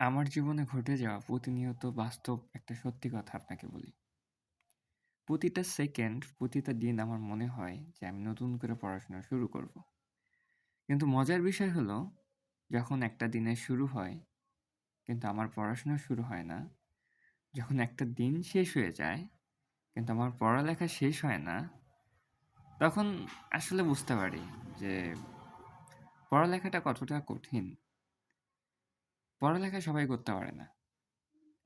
আমার জীবনে ঘটে যাওয়া প্রতিনিয়ত বাস্তব একটা সত্যি কথা আপনাকে বলি। প্রতিটা সেকেন্ড, প্রতিটা দিন আমার মনে হয় যে আমি নতুন করে পড়াশোনা শুরু করব। কিন্তু মজার বিষয় হলো, যখন একটা দিনের শুরু হয়, কিন্তু আমার পড়াশোনা শুরু হয় না। যখন একটা দিন শেষ হয়ে যায়, কিন্তু আমার পড়ালেখা শেষ হয় না, তখন আসলে বুঝতে পারি যে পড়ালেখাটা কতটা কঠিন। পড়ালেখা সবাই করতে পারে না।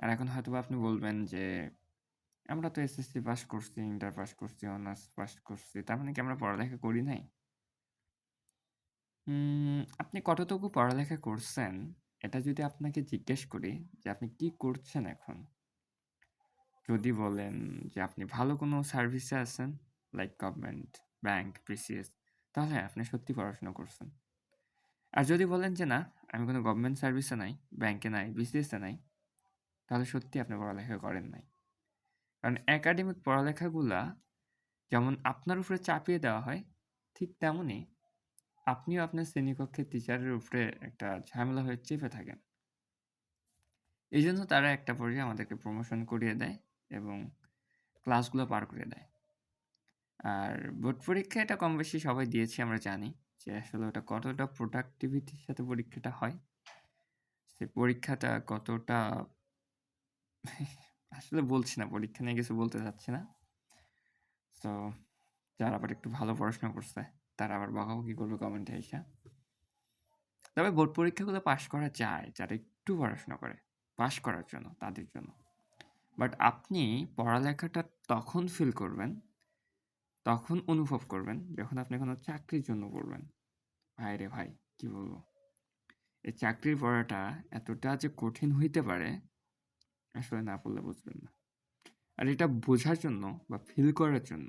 আর এখন হয়তোবা আপনি বলবেন যে আমরা তো এসএসসি পাস করছি, ইন্টার পাস করছি, অনার্স পাস করছি। তার মানে কি আমরা পড়ালেখা করি নাই? আপনি কতটুকু পড়ালেখা করছেন, এটা যদি আপনাকে জিজ্ঞেস করি যে আপনি কি করছেন এখন? যদি বলেন যে আপনি ভালো কোনো সার্ভিসে আছেন, লাইক গভর্নমেন্ট, ব্যাংক, বিসিএস, তাহলে আপনি সত্যি পড়াশোনা করছেন। আর যদি বলেন যে না, আমি কোনো গভর্নমেন্ট সার্ভিসে নাই, ব্যাংকে নাই, বিসিএসে নাই, তাহলে সত্যি আপনি পড়ালেখা করেন নাই। কারণ একাডেমিক পড়ালেখাগুলা যেমন আপনার উপরে চাপিয়ে দেওয়া হয়, ঠিক তেমনই আপনিও আপনার শ্রেণীকক্ষের টিচারের উপরে একটা ঝামেলা হয়ে চেপে থাকেন। এইজন্য তারা একটা পর্যায়ে আমাদেরকে প্রমোশন করিয়ে দেয় এবং ক্লাসগুলো পার করে দেয়। আর বোর্ড পরীক্ষা এটা কম বেশি সবাই দিয়েছি, আমরা জানি যে আসলে ওটা কতটা প্রোডাক্টিভিটির সাথে পরীক্ষাটা হয়। সে পরীক্ষাটা কতটা আসলে বলছি না, পরীক্ষা নিয়ে কিছু বলতে চাচ্ছি না। সো যারা আবার একটু ভালো পড়াশোনা করছে, তারা আবার বকাবকি করবে কমেন্টে আইসা। তবে বোর্ড পরীক্ষাগুলো পাস করা যায়, যারা একটু পড়াশোনা করে, পাস করার জন্য, তাদের জন্য। বাট আপনি পড়ালেখাটা তখন ফিল করবেন, তখন অনুভব করবেন, যখন আপনি কোনো চাকরির জন্য পড়বেন। ভাই রে ভাই, কি বলবো? এই চাকরির পড়াটা এতটা যে কঠিন হইতে পারে, আসলে না পড়লে বুঝবেন না। আর এটা বোঝার জন্য বা ফিল করার জন্য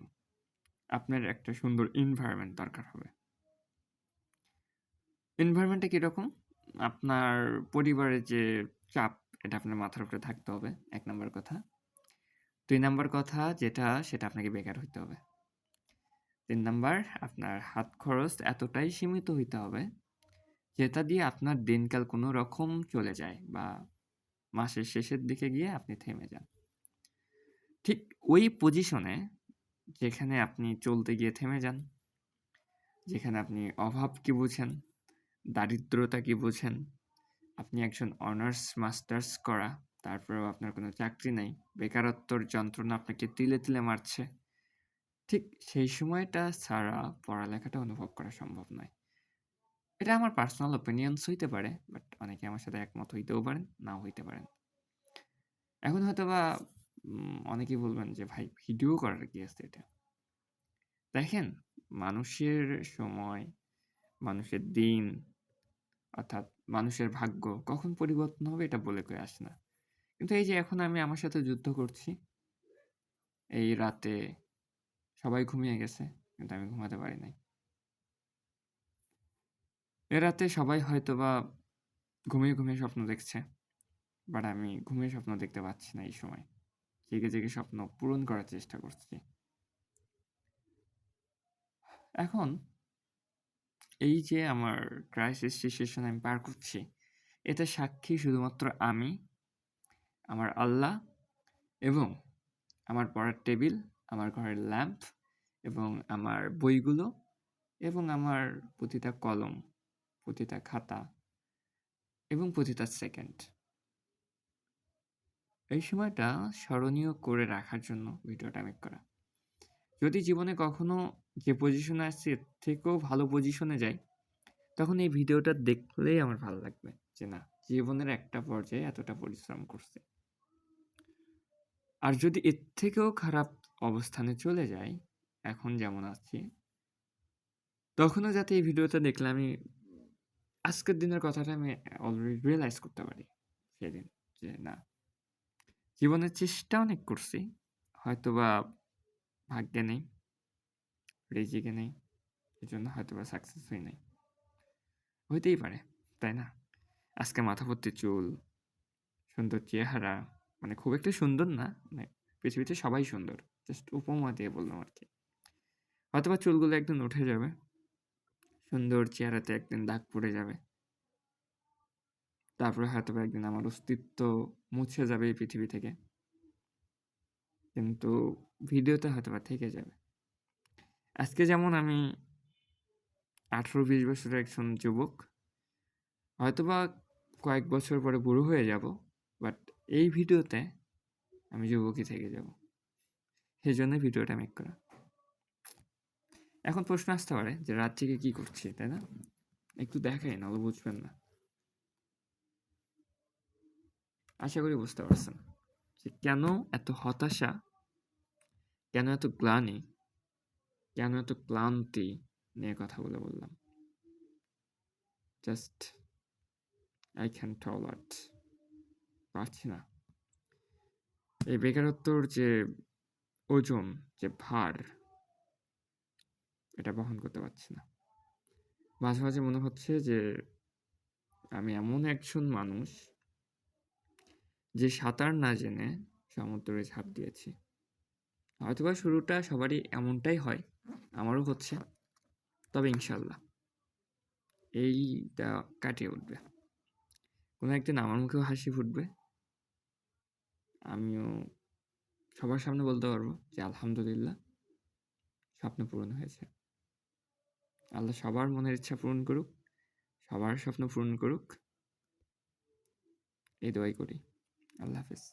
আপনার একটা সুন্দর এনভায়রনমেন্ট দরকার হবে। এনভায়রনমেন্টটা কিরকম? আপনার পরিবারের যে চাপ, এটা আপনার মাথার উপরে থাকতে হবে, ১ নাম্বার কথা। ২ নাম্বার কথা যেটা, সেটা আপনাকে বেকার হইতে হবে। ৩ নাম্বার, আপনার হাত খরচ এতটাই সীমিত হইতে হবে, যেটা দিয়ে আপনার দিনকাল কোনো রকম চলে যায় বা মাসের শেষের দিকে গিয়ে আপনি থেমে যান। ঠিক ওই পজিশনে যেখানে আপনি চলতে গিয়ে থেমে যান, যেখানে আপনি অভাব কি বুঝেন, দারিদ্রতা কি বুঝেন, আপনি একজন অনার্স মাস্টার্স করা, তারপরেও আপনার কোনো চাকরি নাই, বেকারত্বর যন্ত্রণা আপনাকে তিলে তিলে মারছে। ঠিক সেই সময়টা ছাড়া পড়ালেখাটা অনুভব করা সম্ভব নয়। এটা আমার পার্সোনাল ওপিনিয়নস হইতে পারে, বাট অনেকে আমার সাথে একমত হইতেও পারেন, নাও হইতে পারেন। এখন হয়তোবা অনেকেই বলবেন যে ভাই ভিডিও করার কি আছে এটা? দেখেন, মানুষের সময়, মানুষের দিন, অর্থাৎ মানুষের ভাগ্য কখন পরিবর্তন হবে এটা বলে কয়ে আসে না। কিন্তু এই যে এখন আমি আমার সাথে যুদ্ধ করছি, এই রাতে সবাই ঘুমিয়ে গেছে, কিন্তু আমি ঘুমাতে পারি নাই। এ রাতে সবাই হয়তোবা ঘুমিয়ে, ঘুমিয়ে স্বপ্ন দেখছে। বাট আমি ঘুমিয়ে স্বপ্ন দেখতে পাচ্ছি না এই সময়। জেগে, জেগে স্বপ্ন পূরণ করার চেষ্টা করছি। এখন এই যে আমার ক্রাইসিস সিচুয়েশন আমি পার করছি, এতে সাক্ষী শুধুমাত্র আমি, আমার আল্লাহ এবং আমার পড়ার টেবিল, আমার ঘরের ল্যাম্প এবং আমার বইগুলো এবং আমার প্রতিটা কলম, প্রতিটা খাতা এবং প্রতিটা সেকেন্ড। এই সময়টা স্মরণীয় করে রাখার জন্য ভিডিওটা মেক করা। যদি জীবনে কখনো যে পজিশনে আসছি এর থেকেও ভালো পজিশনে যাই, তখন এই ভিডিওটা দেখলেই আমার ভালো লাগবে যে না, জীবনের একটা পর্যায়ে এতটা পরিশ্রম করছি। আর যদি এর থেকেও খারাপ অবস্থানে চলে যাই, এখন যেমন আছি, তখনও যাতে এই ভিডিওটা দেখলে আমি আজকের দিনের কথাটা আমি অলরেডি রিয়ালাইজ করতে পারি সেদিন, যে না, জীবনের চেষ্টা অনেক করছি, হয়তোবা ভাগ্যে নেই, রিজিকে নেই, এজন্য হয়তোবা সাকসেস হই নাই। হইতেই পারে, তাই না? আজকে মাথা ভর্তি চুল, সুন্দর চেহারা, মানে খুব একটা সুন্দর না, মানে পৃথিবীতে সবাই সুন্দর, জাস্ট উপমা দিয়ে বললাম আর কি। হয়তোবা চুলগুলো একদিন উঠে যাবে, সুন্দর চেহারাতে একদিন দাগ পড়ে যাবে, তারপরে হয়তোবা একদিন আমার অস্তিত্ব মুছে যাবে এই পৃথিবী থেকে। কিন্তু ভিডিওতে হয়তোবা থেকে যাবে। আজকে যেমন আমি 18-20 বছরের একজন যুবক। হয়তোবা কয়েক বছর পরে বুড়ো হয়ে যাব। বাট এই ভিডিওতে আমি যুবকই থেকে যাব। সেজন্যই ভিডিওটা মেক করা। এখন প্রশ্ন আসতে পারে যে রাত জেগে কি করছি, তাই না? একটু দেখাই নাহলে বুঝবেন না। আশা করি বুঝতে পারছেন যে কেন এত হতাশা, কেন এত গ্লানি, কেন এত ক্লান্তি নিয়ে কথা বললাম। জাস্ট আই ক্যান টলারেট, পারছি না। এই বেকারত্বর যে ওজন, যে ভার, এটা বহন করতে পারছি না। মাঝে মাঝে মনে হচ্ছে যে আমি এমন একজন মানুষ যে সাঁতার না জেনে সমুদ্রে ঝাঁপ দিয়েছি। হয়তোবা শুরুটা সবারই এমনটাই হয়, আমারও হচ্ছে। তবে ইনশাল্লাহ এইটা কাটিয়ে উঠবে। কোনো একদিন আমার মুখেও হাসি ফুটবে, আমিও সবার সামনে বলতে পারবো যে আলহামদুলিল্লাহ স্বপ্ন পূরণ হয়েছে। আল্লাহ সবার মনের ইচ্ছা পূরণ করুক, সবার স্বপ্ন পূরণ করুক, এই দোয়াই করি। আল্লাহ হাফেজ।